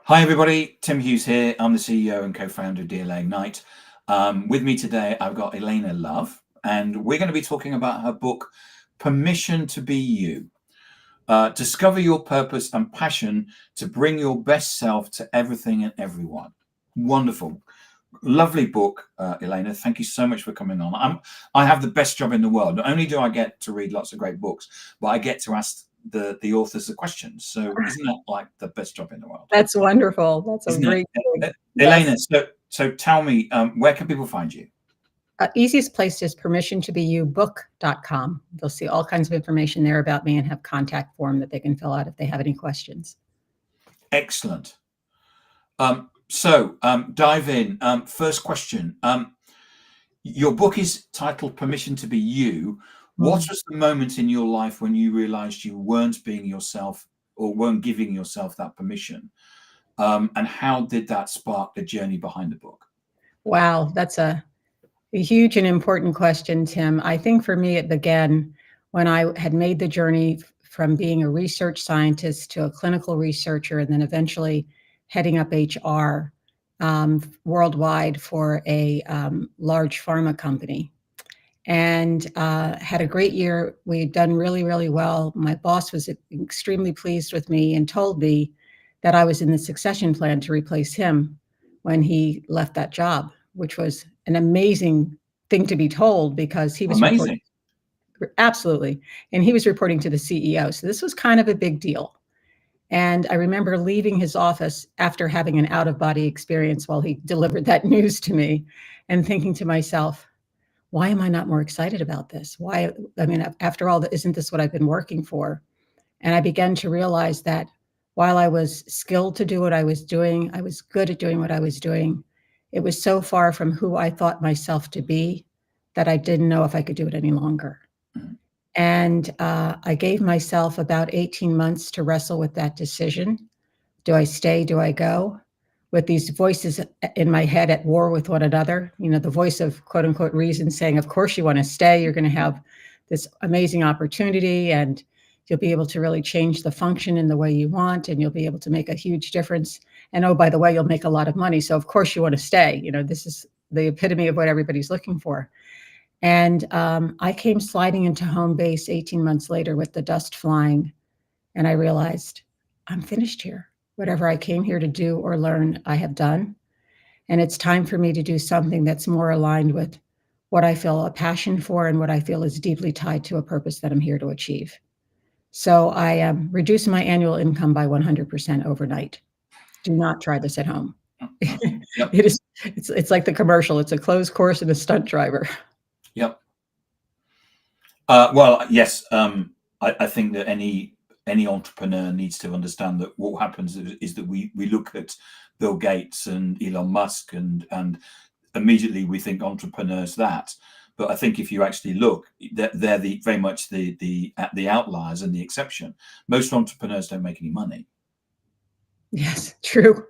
Hi, everybody. Tim Hughes here. I'm the CEO and co-founder of DLA Ignite. With me today, I've got Alaina Love, and we're going to be talking about her book, Permission to Be You. Discover your purpose and passion to bring your best self to everything and everyone. Wonderful. Lovely book, Alaina. Thank you so much for coming on. I have the best job in the world. Not only do I get to read lots of great books, but I get to ask the authors the questions. So isn't that like the best job in the world? That's wonderful. That's a Isn't great it? thing. Alaina, Yes. so tell me, where can people find you? Easiest place is permissiontobeYouBook.com. They'll see all kinds of information there about me and have contact form that they can fill out if they have any questions. Excellent. Dive in. First question. Your book is titled Permission to Be You. What was the moment in your life when you realized you weren't being yourself or weren't giving yourself that permission? And how did that spark the journey behind the book? Wow, that's a huge and important question, Tim. I think for me, it began when I had made the journey from being a research scientist to a clinical researcher, and then eventually heading up HR worldwide for a large pharma company. And had a great year. We had done really, really well. My boss was extremely pleased with me and told me that I was in the succession plan to replace him when he left that job, which was an amazing thing to be told because he was Amazing. Absolutely. And he was reporting to the CEO. So this was kind of a big deal. And I remember leaving his office after having an out-of-body experience while he delivered that news to me and thinking to myself, why am I not more excited about this? Why? I mean, after all, isn't this what I've been working for? And I began to realize that while I was skilled to do what I was doing, I was good at doing what I was doing. It was so far from who I thought myself to be that I didn't know if I could do it any longer. And I gave myself about 18 months to wrestle with that decision. Do I stay? Do I go? With these voices in my head at war with one another, the voice of quote unquote reason saying, of course you want to stay, you're going to have this amazing opportunity and you'll be able to really change the function in the way you want and you'll be able to make a huge difference. And oh, by the way, you'll make a lot of money. So of course you want to stay. This is the epitome of what everybody's looking for. And I came sliding into home base 18 months later with the dust flying. And I realized I'm finished here. Whatever I came here to do or learn, I have done. And it's time for me to do something that's more aligned with what I feel a passion for and what I feel is deeply tied to a purpose that I'm here to achieve. So I reduced my annual income by 100% overnight. Do not try this at home. Yep. It's like the commercial. It's a closed course and a stunt driver. Yep. Well, yes. I think that any entrepreneur needs to understand that what happens is that we look at Bill Gates and Elon Musk and immediately we think entrepreneurs that. But I think if you actually look, they're very much the outliers and the exception. Most entrepreneurs don't make any money. Yes, true.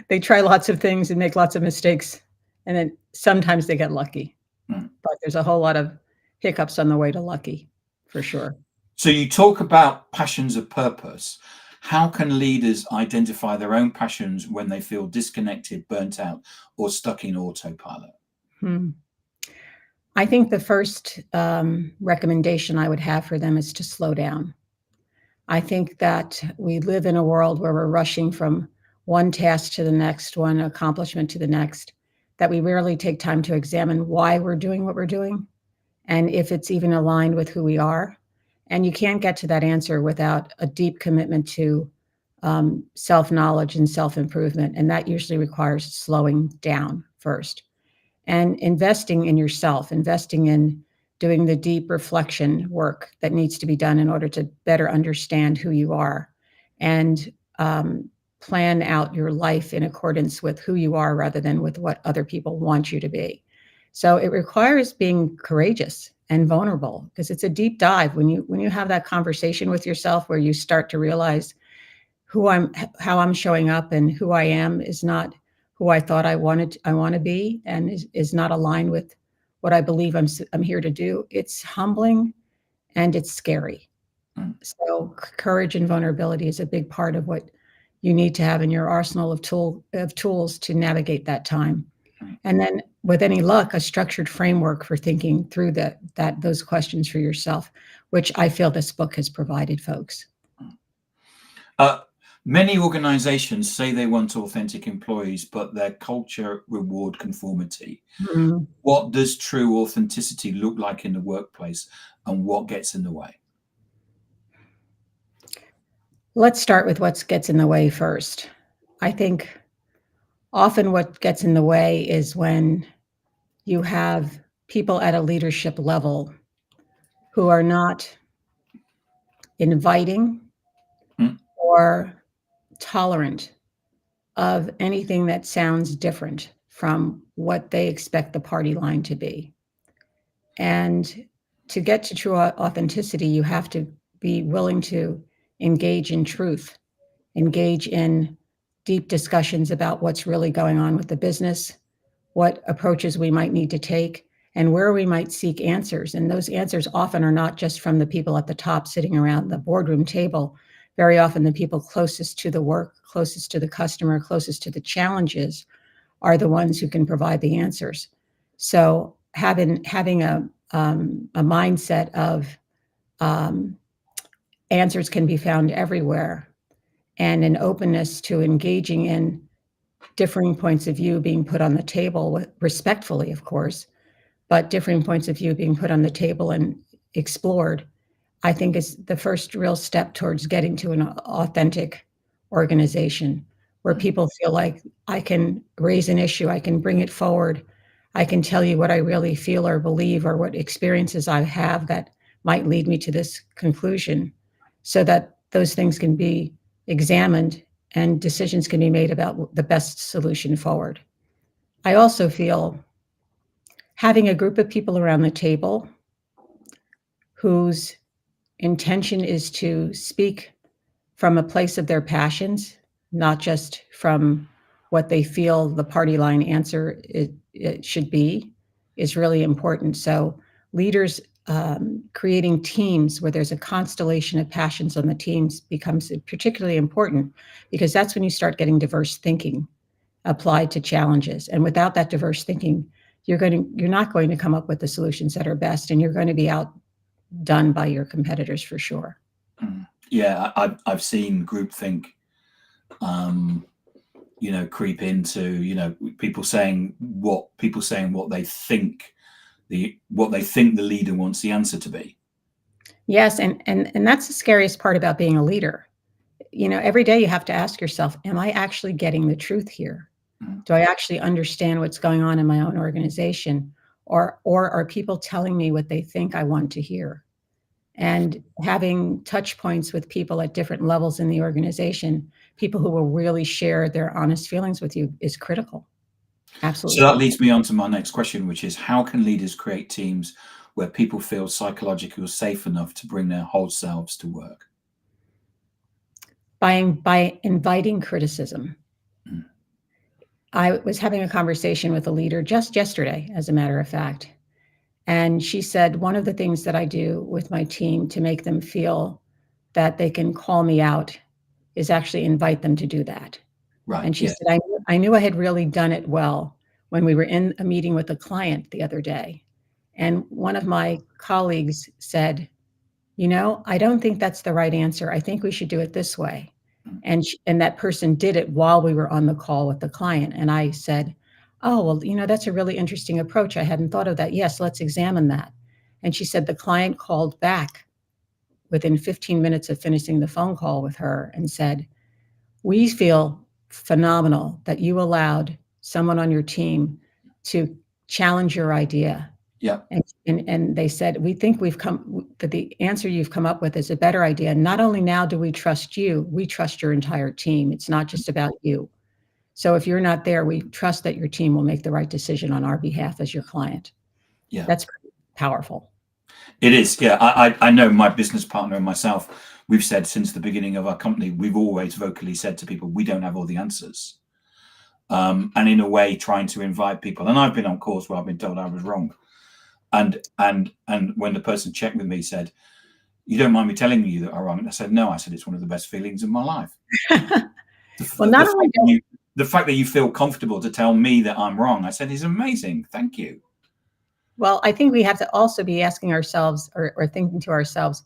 They try lots of things and make lots of mistakes, and then sometimes they get lucky. But there's a whole lot of hiccups on the way to lucky, for sure. So you talk about passions of purpose. How can leaders identify their own passions when they feel disconnected, burnt out, or stuck in autopilot? I think the first recommendation I would have for them is to slow down. I think that we live in a world where we're rushing from one task to the next, one accomplishment to the next, that we rarely take time to examine why we're doing what we're doing and if it's even aligned with who we are. And you can't get to that answer without a deep commitment to self-knowledge and self-improvement. And that usually requires slowing down first and investing in yourself, investing in doing the deep reflection work that needs to be done in order to better understand who you are and plan out your life in accordance with who you are rather than with what other people want you to be. So it requires being courageous and vulnerable because it's a deep dive when you have that conversation with yourself where you start to realize how I'm showing up and who I am is not who I thought I want to be and is not aligned with what I believe I'm here to do. It's humbling and it's scary. So courage and vulnerability is a big part of what you need to have in your arsenal of tools to navigate that time. And then with any luck, a structured framework for thinking through those questions for yourself, which I feel this book has provided folks. Many organizations say they want authentic employees, but their culture reward conformity. Mm-hmm. What does true authenticity look like in the workplace, and what gets in the way? Let's start with what gets in the way first. I think often what gets in the way is when you have people at a leadership level who are not inviting or tolerant of anything that sounds different from what they expect the party line to be. And to get to true authenticity, you have to be willing to engage in truth, engage in deep discussions about what's really going on with the business, what approaches we might need to take, and where we might seek answers. And those answers often are not just from the people at the top sitting around the boardroom table. Very often the people closest to the work, closest to the customer, closest to the challenges are the ones who can provide the answers. So having a mindset of answers can be found everywhere, and an openness to engaging in differing points of view being put on the table, respectfully, of course, but differing points of view being put on the table and explored, I think is the first real step towards getting to an authentic organization where people feel like I can raise an issue, I can bring it forward, I can tell you what I really feel or believe or what experiences I have that might lead me to this conclusion, so that those things can be examined and decisions can be made about the best solution forward. I also feel having a group of people around the table whose intention is to speak from a place of their passions, not just from what they feel the party line answer it should be, is really important. So leaders creating teams where there's a constellation of passions on the teams becomes particularly important, because that's when you start getting diverse thinking applied to challenges. And without that diverse thinking, you're not going to come up with the solutions that are best, and you're going to be outdone by your competitors for sure. Yeah, I've seen groupthink, creep into people saying what they think the leader wants the answer to be. Yes, and that's the scariest part about being a leader. Every day you have to ask yourself, am I actually getting the truth here? Do I actually understand what's going on in my own organization? Or are people telling me what they think I want to hear? And having touch points with people at different levels in the organization, people who will really share their honest feelings with you, is critical. Absolutely. So that leads me on to my next question, which is, how can leaders create teams where people feel psychologically safe enough to bring their whole selves to work? By inviting criticism. I was having a conversation with a leader just yesterday, as a matter of fact. And she said, one of the things that I do with my team to make them feel that they can call me out is actually invite them to do that. Right. And she said, I knew I had really done it well when we were in a meeting with a client the other day. And one of my colleagues said, I don't think that's the right answer. I think we should do it this way. And that person did it while we were on the call with the client. And I said, oh, well, that's a really interesting approach. I hadn't thought of that. Yes, let's examine that. And she said the client called back within 15 minutes of finishing the phone call with her and said, we feel phenomenal that you allowed someone on your team to challenge your idea. Yeah. And they said, we think that the answer you've come up with is a better idea. Not only now do we trust you, we trust your entire team. It's not just about you. So if you're not there, we trust that your team will make the right decision on our behalf as your client. Yeah. That's powerful. It is. Yeah. I know my business partner and myself, we've said since the beginning of our company, we've always vocally said to people, we don't have all the answers. And in a way, trying to invite people. And I've been on calls where I've been told I was wrong. And when the person checked with me, said, you don't mind me telling you that I'm wrong? And I said, no. I said, it's one of the best feelings of my life. Well, The not fact only that the fact that you feel comfortable to tell me that I'm wrong, I said, is amazing. Thank you. Well, I think we have to also be asking ourselves or thinking to ourselves,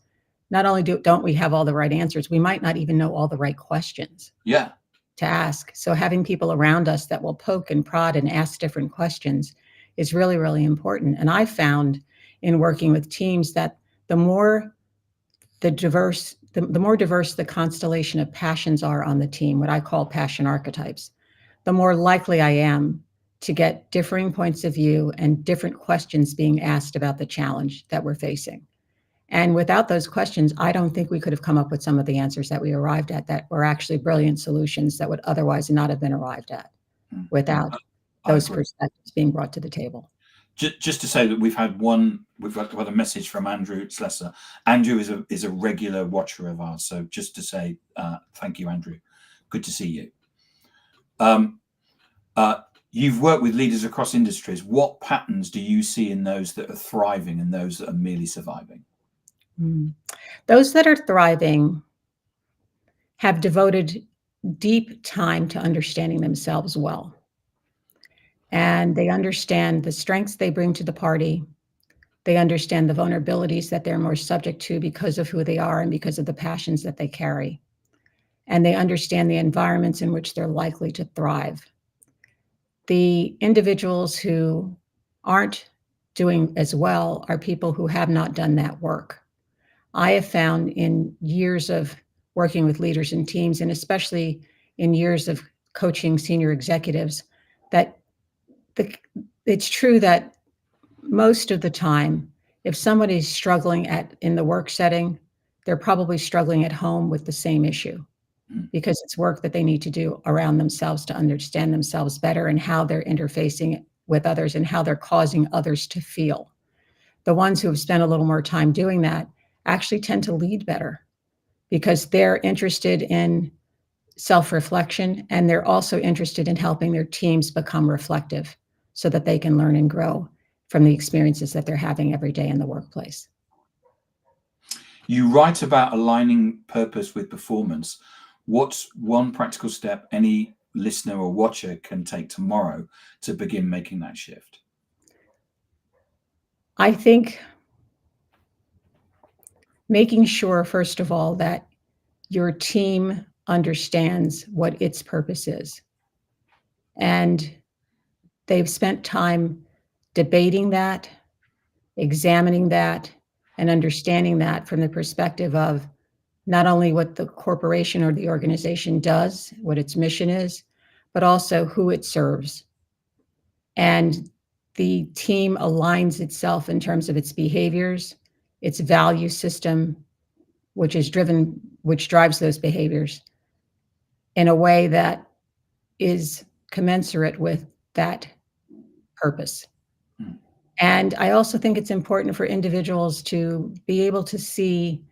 not only don't we have all the right answers, we might not even know all the right questions Yeah. to ask. So having people around us that will poke and prod and ask different questions is really, really important. And I found in working with teams that the more the more diverse the constellation of passions are on the team, what I call passion archetypes, the more likely I am to get differing points of view and different questions being asked about the challenge that we're facing. And without those questions, I don't think we could have come up with some of the answers that we arrived at that were actually brilliant solutions that would otherwise not have been arrived at without I those agree. perspectives being brought to the table. Just to say that we've got a message from Andrew Slesser. Andrew is a regular watcher of ours. So just to say, thank you, Andrew. Good to see you. You've worked with leaders across industries. What patterns do you see in those that are thriving and those that are merely surviving? Those that are thriving have devoted deep time to understanding themselves well. And they understand the strengths they bring to the party. They understand the vulnerabilities that they're more subject to because of who they are and because of the passions that they carry. And they understand the environments in which they're likely to thrive. The individuals who aren't doing as well are people who have not done that work. I have found in years of working with leaders and teams, and especially in years of coaching senior executives, that it's true that most of the time, if somebody's struggling in the work setting, they're probably struggling at home with the same issue because it's work that they need to do around themselves to understand themselves better and how they're interfacing with others and how they're causing others to feel. The ones who have spent a little more time doing that actually tend to lead better because they're interested in self-reflection and they're also interested in helping their teams become reflective so that they can learn and grow from the experiences that they're having every day in the workplace. You write about aligning purpose with performance. What's one practical step any listener or watcher can take tomorrow to begin making that shift? I think making sure, first of all, that your team understands what its purpose is. And they've spent time debating that, examining that, and understanding that from the perspective of not only what the corporation or the organization does, what its mission is, but also who it serves. And the team aligns itself in terms of its behaviors, its value system, which drives those behaviors in a way that is commensurate with that purpose. And I also think it's important for individuals to be able to see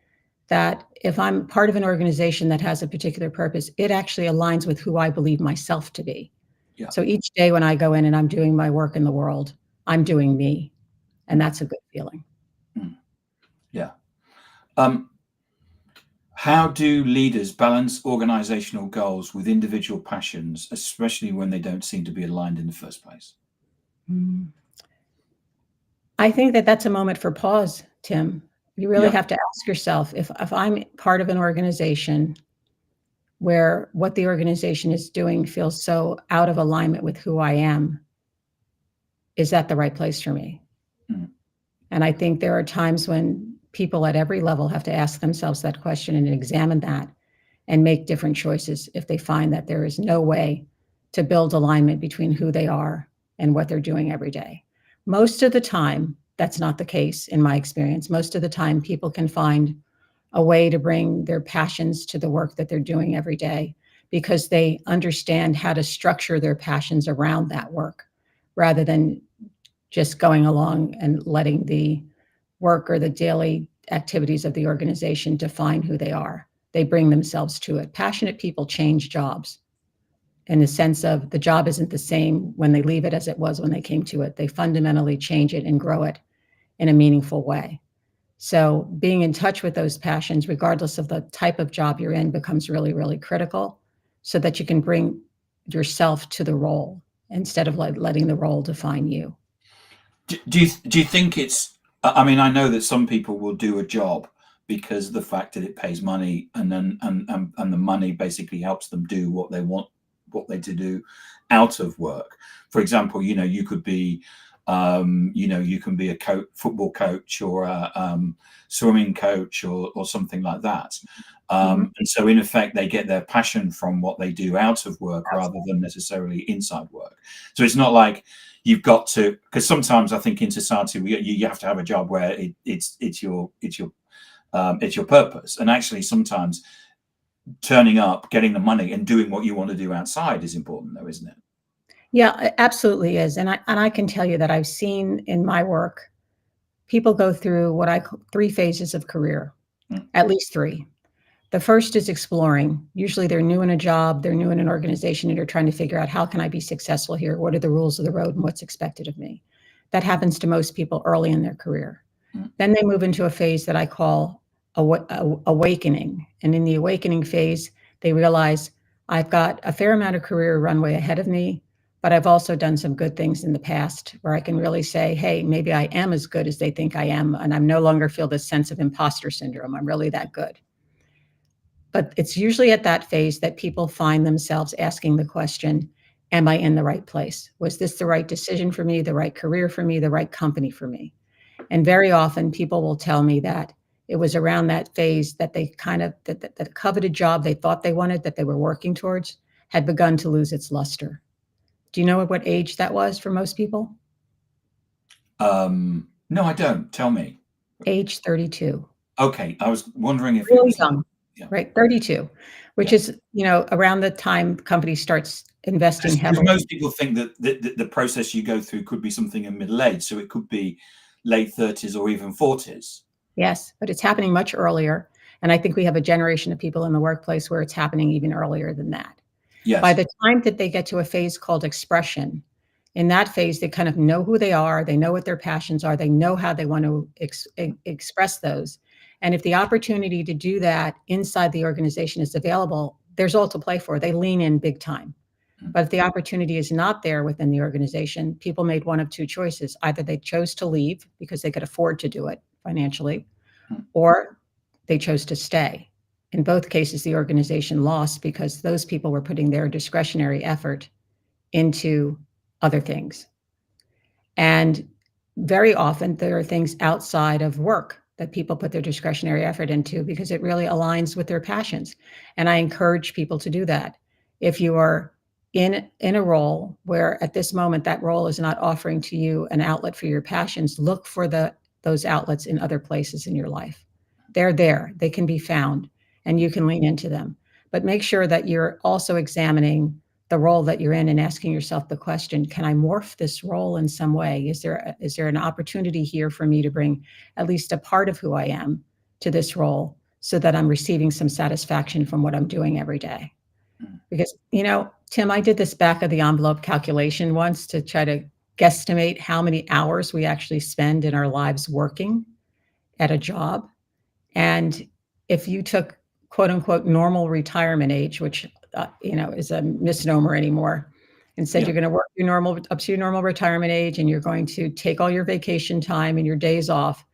that if I'm part of an organization that has a particular purpose, it actually aligns with who I believe myself to be. Yeah. So each day when I go in and I'm doing my work in the world, I'm doing me. And that's a good feeling. Yeah. How do leaders balance organizational goals with individual passions, especially when they don't seem to be aligned in the first place? I think that that's a moment for pause, Tim. You really have to ask yourself, if I'm part of an organization where what the organization is doing feels so out of alignment with who I am, is that the right place for me? And I think there are times when people at every level have to ask themselves that question and examine that and make different choices if they find that there is no way to build alignment between who they are and what they're doing every day. Most of the time, that's not the case in my experience. Most of the time, people can find a way to bring their passions to the work that they're doing every day because they understand how to structure their passions around that work rather than just going along and letting the work or the daily activities of the organization define who they are. They bring themselves to it. Passionate people change jobs in the sense of the job isn't the same when they leave it as it was when they came to it. They fundamentally change it and grow it in a meaningful way. So being in touch with those passions, regardless of the type of job you're in, becomes really, really critical so that you can bring yourself to the role instead of letting the role define you. Do you think it's, I mean, I know that some people will do a job because of the fact that it pays money, and then and the money basically helps them do what they want, what they to do out of work. For example, you could be, you can be a football coach, or a swimming coach, or something like that. And so in effect, they get their passion from what they do out of work rather than necessarily inside work. So it's not like you've got to, because sometimes I think in society you have to have a job where it's your purpose, and actually sometimes turning up, getting the money, and doing what you want to do outside is important, though, isn't it? Yeah, it absolutely is. And I can tell you that I've seen in my work people go through what I call 3 phases of career, at least 3. The first is exploring. Usually they're new in a job, they're new in an organization, and they're trying to figure out, how can I be successful here? What are the rules of the road and what's expected of me? That happens to most people early in their career. Then they move into a phase that I call awakening. And in the awakening phase, they realize, I've got a fair amount of career runway ahead of me, but I've also done some good things in the past where I can really say, hey, maybe I am as good as they think I am, and I'm no longer feel this sense of imposter syndrome. I'm really that good. But it's usually at that phase that people find themselves asking the question, am I in the right place? Was this the right decision for me, the right career for me, the right company for me? And very often people will tell me that it was around that phase that they that coveted job they thought they wanted, that they were working towards, had begun to lose its luster. Do you know at what age that was for most people? No, I don't. Tell me. Age 32. Okay, I was wondering if it Really was young. yeah. Right, 32, which Yeah. is, around the time companies starts investing Because heavily. most people think that the process you go through could be something in middle age, so it could be late 30s or even 40s. Yes, but it's happening much earlier, and I think we have a generation of people in the workplace where it's happening even earlier than that. By Yes. the time that they get to a phase called expression, in that phase, they kind of know who they are, they know what their passions are, they know how they want to express those. And if the opportunity to do that inside the organization is available, there's all to play for. They lean in big time. But if the opportunity is not there within the organization, people made one of 2 choices. Either they chose to leave because they could afford to do it financially, or they chose to stay. In both cases, the organization lost because those people were putting their discretionary effort into other things. And very often there are things outside of work that people put their discretionary effort into because it really aligns with their passions. And I encourage people to do that. If you are in a role where at this moment that role is not offering to you an outlet for your passions, look for those outlets in other places in your life. They're there, they can be found, and you can lean into them. But make sure that you're also examining the role that you're in and asking yourself the question, can I morph this role in some way? Is there an opportunity here for me to bring at least a part of who I am to this role so that I'm receiving some satisfaction from what I'm doing every day? Because, Tim, I did this back of the envelope calculation once to try to guesstimate how many hours we actually spend in our lives working at a job. And if you took quote unquote normal retirement age, which is a misnomer anymore, and said Yeah. you're going to work up to your normal retirement age, and you're going to take all your vacation time and your days off,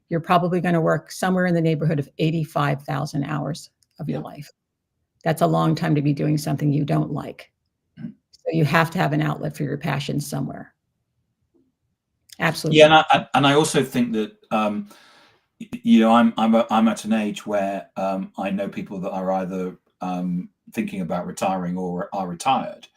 you're probably going to work somewhere in the neighborhood of 85,000 hours of your life. That's a long time to be doing something you don't like. So you have to have an outlet for your passion somewhere. Absolutely. Yeah, and I also think that I'm at an age where I know people that are either thinking about retiring or are retired,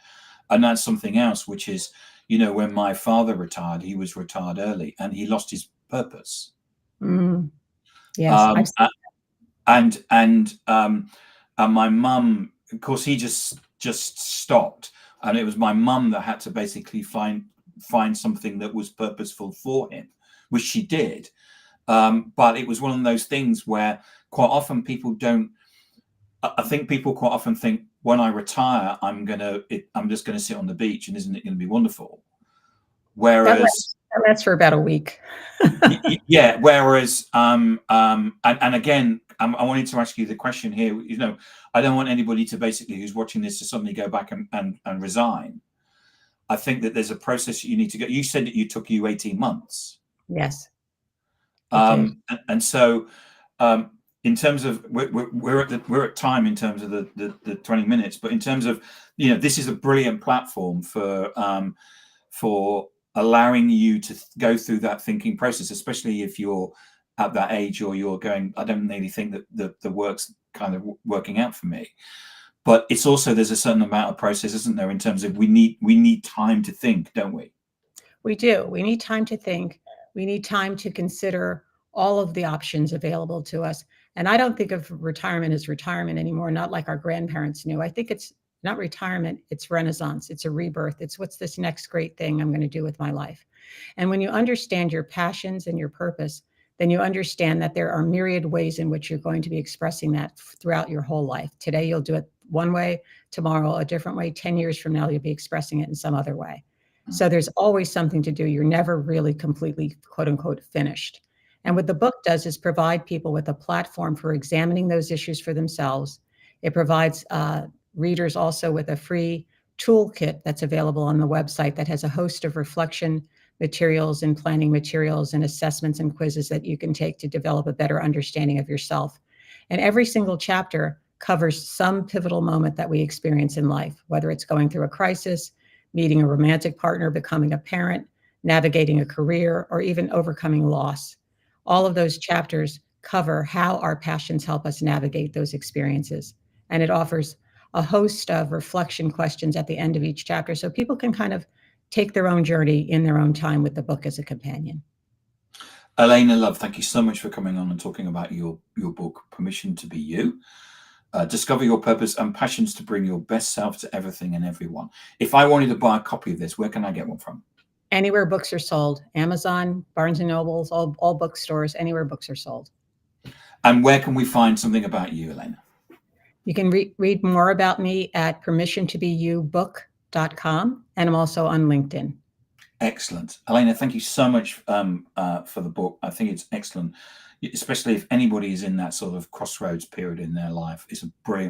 and that's something else. Which is, when my father retired, he was retired early, and he lost his purpose. Yes, I've seen that. And my mum, of course, he just stopped, and it was my mum that had to basically find something that was purposeful for him, which she did. But it was one of those things where quite often people don't. I think people quite often think, when I retire, I'm just gonna sit on the beach, and isn't it going to be wonderful? Whereas that lasts for about a week. yeah, whereas and again, I wanted to ask you the question here. I don't want anybody to basically who's watching this to suddenly go back and resign. I think that there's a process you need to go. You said that it took you 18 months. Yes, it did. And so, in terms of we're at time in terms of the 20 minutes, but in terms of this is a brilliant platform for allowing you to go through that thinking process, especially if you're at that age or you're going, I don't really think that the work's kind of working out for me. But it's also, there's a certain amount of process, isn't there, in terms of we need time to think, don't we? We do. We need time to think. We need time to consider all of the options available to us. And I don't think of retirement as retirement anymore, not like our grandparents knew. I think it's not retirement, it's renaissance, it's a rebirth. It's what's this next great thing I'm going to do with my life. And when you understand your passions and your purpose, then you understand that there are myriad ways in which you're going to be expressing that throughout your whole life. Today, you'll do it one way, tomorrow, a different way. 10 years from now, you'll be expressing it in some other way. So there's always something to do. You're never really completely, quote unquote, finished. And what the book does is provide people with a platform for examining those issues for themselves. It provides readers also with a free toolkit that's available on the website that has a host of reflection materials and planning materials and assessments and quizzes that you can take to develop a better understanding of yourself. And every single chapter covers some pivotal moment that we experience in life, whether it's going through a crisis, meeting a romantic partner, becoming a parent, navigating a career, or even overcoming loss. All of those chapters cover how our passions help us navigate those experiences. And it offers a host of reflection questions at the end of each chapter so people can kind of take their own journey in their own time with the book as a companion. Alaina Love, thank you so much for coming on and talking about your book, Permission to Be You. Discover your purpose and passions to bring your best self to everything and everyone. If I wanted to buy a copy of this, where can I get one from? Anywhere books are sold. Amazon, Barnes & Nobles, all bookstores, anywhere books are sold. And where can we find something about you, Alaina? You can read more about me at permissiontobeYouBook.com, and I'm also on LinkedIn. Excellent. Alaina, thank you so much for the book. I think it's excellent, especially if anybody is in that sort of crossroads period in their life. It's a brilliant